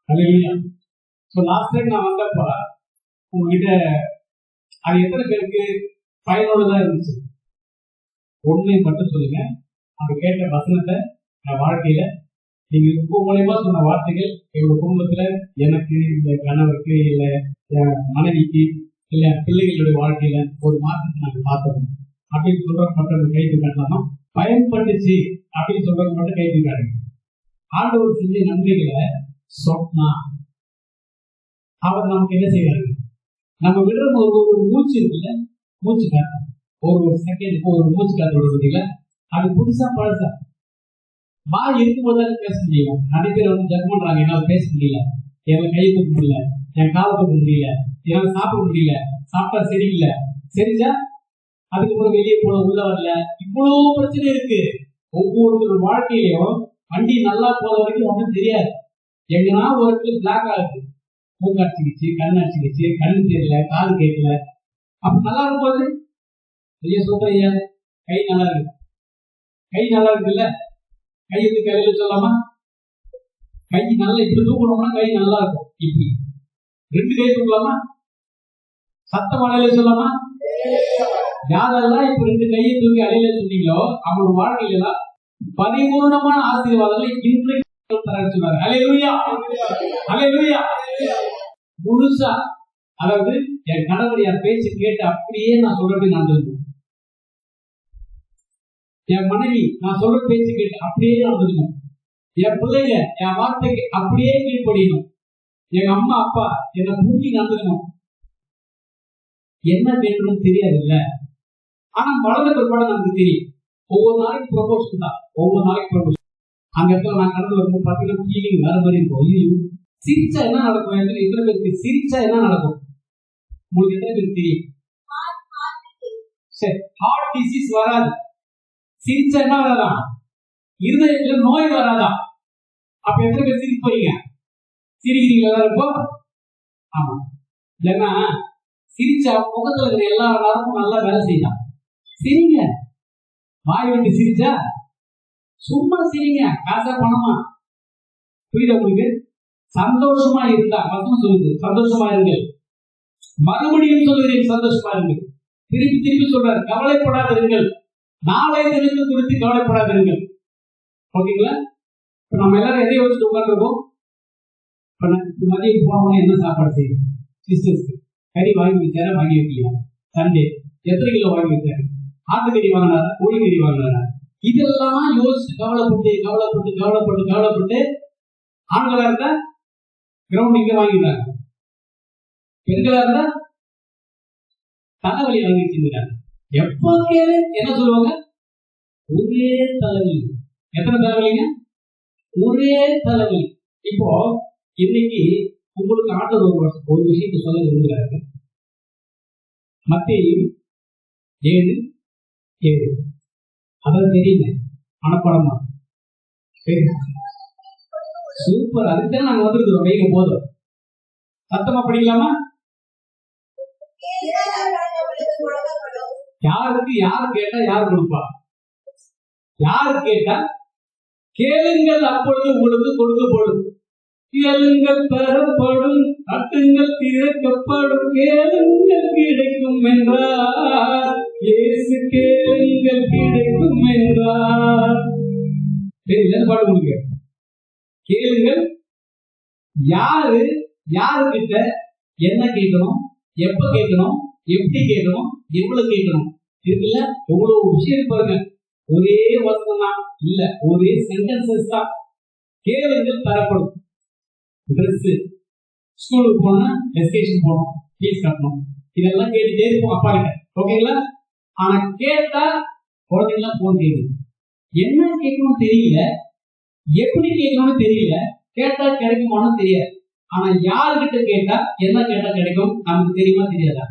அல்லேலூயா. So last time நான் வந்தப்ப உங்ககிட்ட அது எத்தனை பேருக்கு பயனுள்ளதா இருந்துச்சு? உண்மை மட்டும் சொல்லுங்க. அவர் கேட்ட வசனத்தை என் வாழ்க்கையில நீங்க உங்க மூலயமா சொன்ன வார்த்தைகள் எங்க குடும்பத்துல எனக்கு, இல்ல கணவருக்கு, இல்ல மனைவிக்கு, இல்ல பிள்ளைகளுடைய வாழ்க்கையில ஒரு மாற்றத்தை நாங்க பார்த்தோம் அப்படின்னு சொல்றவங்க மட்டும் கைது காட்டலாமா? பயன்பட்டுச்சு அப்படின்னு சொல்றவங்க மட்டும் கைது காட்டுங்க. ஆண்டவர் செஞ்ச நன்மைகளை சொன்னா அவர் நமக்கு என்ன செய்வாரு? நம்ம விடுற ஒரு மூச்சு இருக்குல்ல, மூச்சு காத்து, ஒரு செகண்ட் ஒரு மூச்சு காத்து விடுறதுல அது புதுசா பழசா வாய் இருக்கும் போதாலும் பேச முடியும். நிறைய பேர் வந்து ஜக் பண்றாங்க, என்னால பேச முடியல, என் கையை தூக்க முடியல, என் காலை தூக்க முடியல, என்னால சாப்பிட முடியல, சாப்பிட்டா சரியில்லை, சரிஞ்சா அதுக்கப்புறம் வெளியே போன உள்ள வரல, இவ்வளவு பிரச்சனை இருக்கு. ஒவ்வொருத்தரோட வாழ்க்கையிலையும் வண்டி நல்லா போற வரைக்கும் ஒன்றும் தெரியாது. எங்கன்னா ஒரு இடத்துல பிளாக் ஆகுது, மூக்கு அடிச்சுக்கிச்சு, கண் அடிச்சுக்கிச்சு, கண் தெரியல, காது கேட்கல. அப்ப நல்லா இருக்கும்போது ஐயா சொல்றையா கை நல்லா இருக்கு, கை நல்லா இருக்குல்ல, கையுக்கு கையில சொல்லாமா? கை நல்லா இப்படி தூக்கணும்னா கை நல்லா இருக்கும். இப்படி ரெண்டு கை தூக்கலாமா? சத்தம் அலையில சொல்லாமா? யாரெல்லாம் இப்ப ரெண்டு கையை தூக்கி அலையில சொன்னீங்களோ அவங்களோட வாழ்க்கையில பரிபூர்ணமான ஆசீர்வாதங்களை இன்றைக்கு தரச்சுவாரு. அல்லேலூயா, அல்லேலூயா. முழுசா, அதாவது என் கணவர் என் பேச்சு கேட்டு அப்படியே நான் சொல்றது நடந்துருக்கும். என் மனைவி நான் சொல்ற பேச்சு கேட்டு அப்படியே நடந்துக்கணும். என் பிள்ளைங்க என் வார்த்தைக்கு அப்படியே கீழ்படியணும். எங்க அம்மா அப்பா என்னை பூட்டி நடந்துக்கணும். என்ன கேட்கணும் தெரியாது இல்ல, ஆனா வளர்ந்த பிற்பாடு நமக்கு தெரியும். ஒவ்வொரு நாளைக்கு ப்ரொபோஷன் தான், ஒவ்வொரு நாளைக்கு ப்ரொபோஷன். அந்த இடத்துல நான் கடந்து வரும்போது பார்த்தீங்கன்னா ஃபீலிங் வேற மாதிரி இருக்கும். சிரிச்சா என்ன நடக்கும்? எத்தனை பேருக்கு சிரிச்சா என்ன நடக்கும் உங்களுக்கு எத்தனை பேருக்கு தெரியும்? சரி, ஹார்ட் டிசீஸ் வராது. சிரிச்சா என்ன வராதான்? இருதயத்துல நோய் வராதான். அப்ப எத்தனை பேர் சிரிக்க போறீங்க? சிரிக்கிறீங்களா எல்லாரும் இப்போ? ஆமா. ஏன்னா சிரிச்சா முகத்துல இருக்கிற எல்லா நேரமும் நல்லா வேலை செய்யலாம். சிரிங்க, வாய் விட்டு சிரிச்சா சும்மா சிரிங்க, காசா பணமா, புரியுதா உங்களுக்கு? சந்தோஷமா இருந்தா வசனம் சொல்லுது சந்தோஷமா இருங்கள். மறுபடியும் சொல்லுகிறேன் சந்தோஷமா இருங்கள். திருப்பி திருப்பி சொல்றாரு கவலைப்படாதிருங்கள், நாளை தினத்தை குறித்து கவலைப்படாதிருங்கள். ஓகேங்களா? இப்ப நம்ம எல்லாரும் எதைய வச்சுட்டு உட்காந்துருக்கோம்? மதியம் போனவங்க என்ன சாப்பாடு செய்யும்? சிஸ்டர்ஸ்க்கு கறி வாங்கி வச்சாரா, வாங்கி வைக்கலையா? சண்டே எத்தனை கிலோ வாங்கி வச்சாரு? ஆட்டுக்கறி வாங்கினாரா, கோழிக்கறி வாங்கினாரா? இதெல்லாம் யோசிச்சு கவலைப்பட்டு கவலைப்பட்டு கவலைப்பட்டு கவலைப்பட்டு ஆண்களா இருந்தா கிரவுண்ட் இங்க வாங்கிடுறாங்க, பெண்களா இருந்தா தலைவலி வாங்கி வச்சிருக்காங்க. எப்போ கேளு என்ன சொல்லுவாங்க? ஒரே தலைவலி. எத்தனை தலைவலிங்க? ஒரே தலைவலி. இப்போ இன்னைக்கு உங்களுக்கு ஆண்டவர் ஒரு விஷயத்தை சொல்ல விரும்புகிறாரு. மத்தேயு 7:7 அதான் தெரியுங்க, மனப்பாடமா சூப்பர். அதுதான் நாங்க வந்துருக்கிறோம். வைங்க போதும், சத்தமா படிக்கலாமா? யாருக்கு யாரு கேட்டா யாரு கொடுப்பா? யாரு கேட்டா கேளுங்கள் அப்பொழுது உங்களுக்கு கொடுக்கப்படும், கேளுங்கள் பெறப்படும், தட்டுங்கள் திறக்கப்படும், கேளுங்கள் கிடைக்கும் என்றார் இயேசு. கேளுங்கள் கிடைக்கும் என்றார். தெரியல பாடு முடிக்க. கேளுங்கள், யாரு யாருக்கிட்ட என்ன கேட்கணும், எப்ப கேட்கணும், எப்படி கேட்கணும், எவ்வளவு கேட்கணும் இருக்குல்ல. எவ்வளவு விஷயம் பாருங்க. ஒரே வசனம் தான் இல்ல, ஒரே சென்டென்சஸ் தான். கேளுங்கள் தரப்படும். ட்ரெஸ், ஸ்கூலுக்கு போனா எஜுகேஷன் போகணும், ஃபீஸ் கட்டணும், இதெல்லாம் கேட்டுட்டே இருக்கும் அப்பா கிட்ட. ஓகேங்களா? ஆனா கேட்டா குழந்தைங்களாம் போன் கேட்குது. என்ன கேட்கணும் தெரியல, எப்படி கேட்கணும்னு தெரியல, கேட்டா கிடைக்குமான்னு தெரியாது. ஆனா யாருக்கிட்ட கேட்டா என்ன கேட்டா கிடைக்கும் நமக்கு தெரியுமா தெரியாதா?